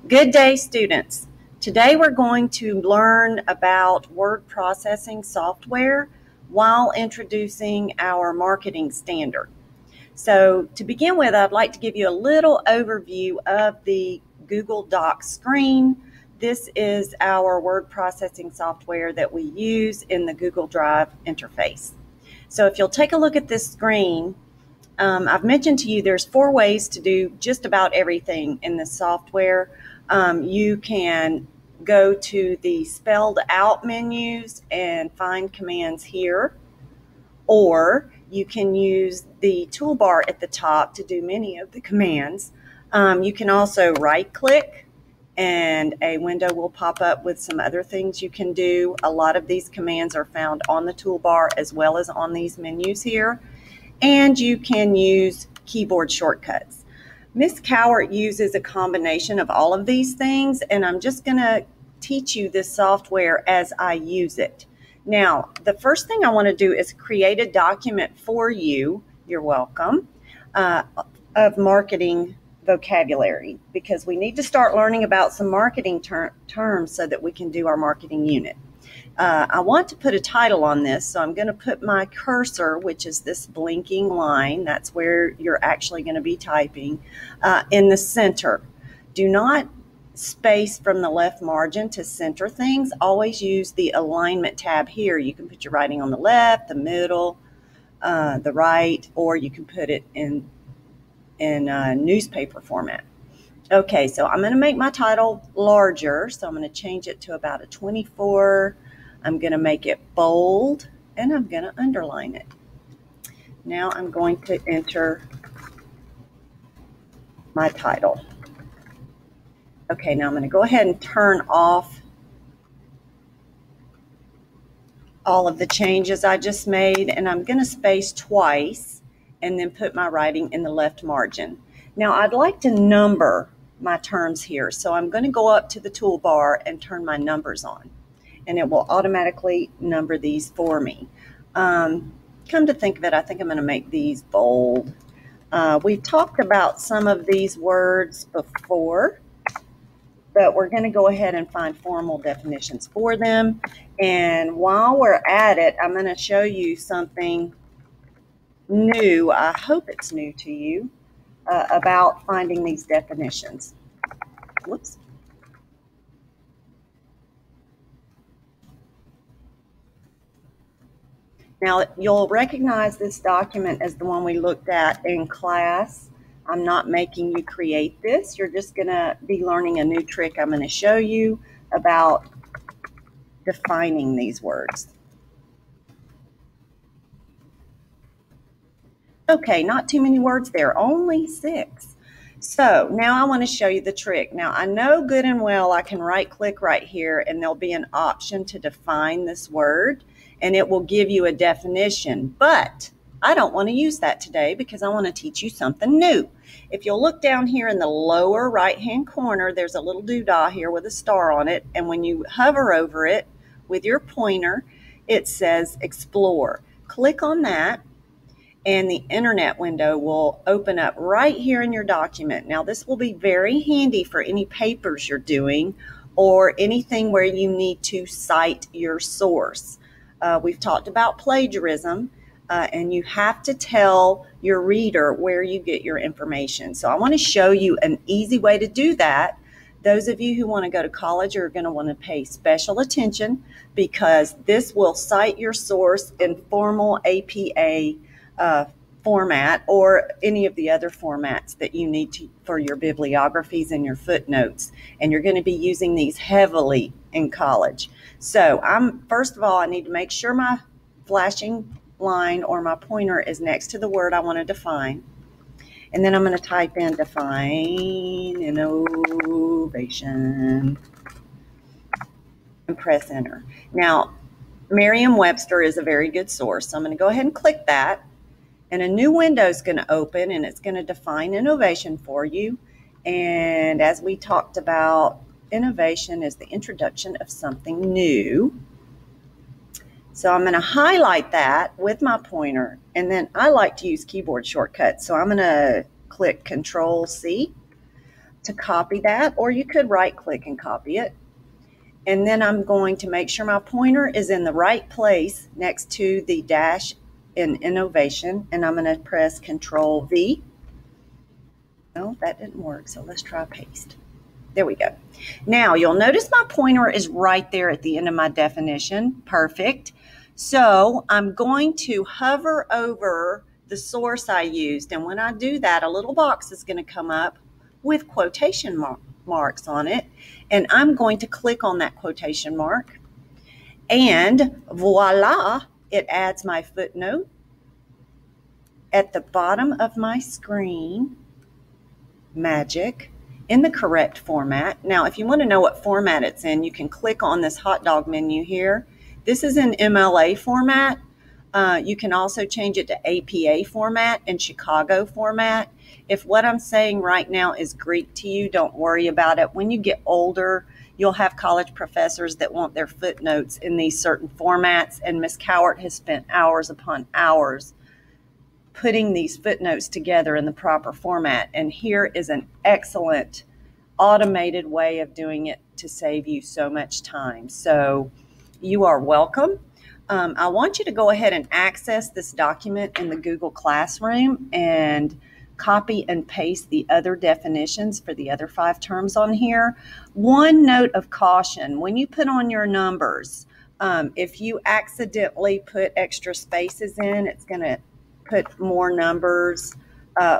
Good day, students. Today we're going to learn about word processing software while introducing our marketing standard. So to begin with, I'd like to give you a little overview of the Google Docs screen. This is our word processing software that we use in the Google Drive interface. So if you'll take a look at this screen, I've mentioned to you there's 4 ways to do just about everything in this software. You can go to the spelled out menus and find commands here, or you can use the toolbar at the top to do many of the commands. You can also right click and a window will pop up with some other things you can do. A lot of these commands are found on the toolbar as well as on these menus here. And you can use keyboard shortcuts. Miss Cowart uses a combination of all of these things, and I'm just going to teach you this software as I use it. Now, the first thing I want to do is create a document for you, you're welcome, of marketing vocabulary, because we need to start learning about some marketing terms so that we can do our marketing unit. I want to put a title on this, so I'm going to put my cursor, which is this blinking line, that's where you're actually going to be typing, in the center. Do not space from the left margin to center things. Always use the alignment tab here. You can put your writing on the left, the middle, the right, or you can put it in newspaper format. Okay, so I'm going to make my title larger, so I'm going to change it to about a 24. I'm going to make it bold, and I'm going to underline it. Now I'm going to enter my title. Okay, now I'm going to go ahead and turn off all of the changes I just made, and I'm going to space twice and then put my writing in the left margin. Now I'd like to number my terms here, so I'm going to go up to the toolbar and turn my numbers on, and it will automatically number these for me. Come to think of it, I think I'm going to make these bold. We've talked about some of these words before, but we're going to go ahead and find formal definitions for them. And while we're at it, I'm going to show you something new. I hope it's new to you about finding these definitions. Whoops. Now, you'll recognize this document as the one we looked at in class. I'm not making you create this. You're just going to be learning a new trick I'm going to show you about defining these words. Okay, not too many words there, only 6. So now I want to show you the trick. Now I know good and well I can right click right here and there'll be an option to define this word and it will give you a definition, but I don't want to use that today because I want to teach you something new. If you'll look down here in the lower right hand corner, there's a little doodah here with a star on it, and when you hover over it with your pointer, it says explore. Click on that and the internet window will open up right here in your document. Now this will be very handy for any papers you're doing or anything where you need to cite your source. We've talked about plagiarism, and you have to tell your reader where you get your information. So I want to show you an easy way to do that. Those of you who want to go to college are going to want to pay special attention because this will cite your source in formal APA format or any of the other formats that you need to for your bibliographies and your footnotes, and you're going to be using these heavily in college. So first of all, I need to make sure my flashing line or my pointer is next to the word I want to define, and then I'm going to type in define innovation and press enter. Now Merriam-Webster is a very good source, so I'm going to go ahead and click that. And a new window is going to open and it's going to define innovation for you. And as we talked about, innovation is the introduction of something new. So I'm going to highlight that with my pointer. And then I like to use keyboard shortcuts. So I'm going to click Control C. to copy that, or you could right click and copy it. And then I'm going to make sure my pointer is in the right place next to the dash in innovation, and I'm going to press Control V. No, that didn't work, so let's try paste. There we go. Now you'll notice my pointer is right there at the end of my definition. Perfect. So I'm going to hover over the source I used, and when I do that, a little box is going to come up with quotation marks on it, and I'm going to click on that quotation mark, and voila, it adds my footnote at the bottom of my screen. Magic, in the correct format. Now, if you want to know what format it's in, you can click on this hot dog menu here. This is in MLA format. You can also change it to APA format and Chicago format. If what I'm saying right now is Greek to you, don't worry about it. When you get older, you'll have college professors that want their footnotes in these certain formats, and Ms. Cowart has spent hours upon hours putting these footnotes together in the proper format. And here is an excellent automated way of doing it to save you so much time. So you are welcome. I want you to go ahead and access this document in the Google Classroom and copy and paste the other definitions for the other 5 terms on here. One note of caution, when you put on your numbers, if you accidentally put extra spaces in, it's going to put more numbers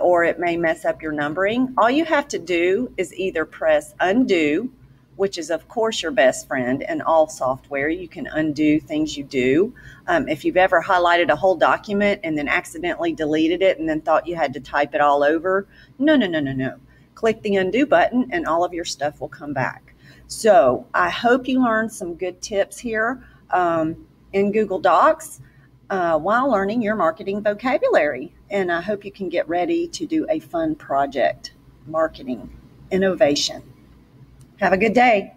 or it may mess up your numbering. All you have to do is either press undo, which is of course your best friend in all software. You can undo things you do. If you've ever highlighted a whole document and then accidentally deleted it and then thought you had to type it all over, no. Click the undo button and all of your stuff will come back. So I hope you learned some good tips here in Google Docs while learning your marketing vocabulary. And I hope you can get ready to do a fun project, marketing, innovation. Have a good day.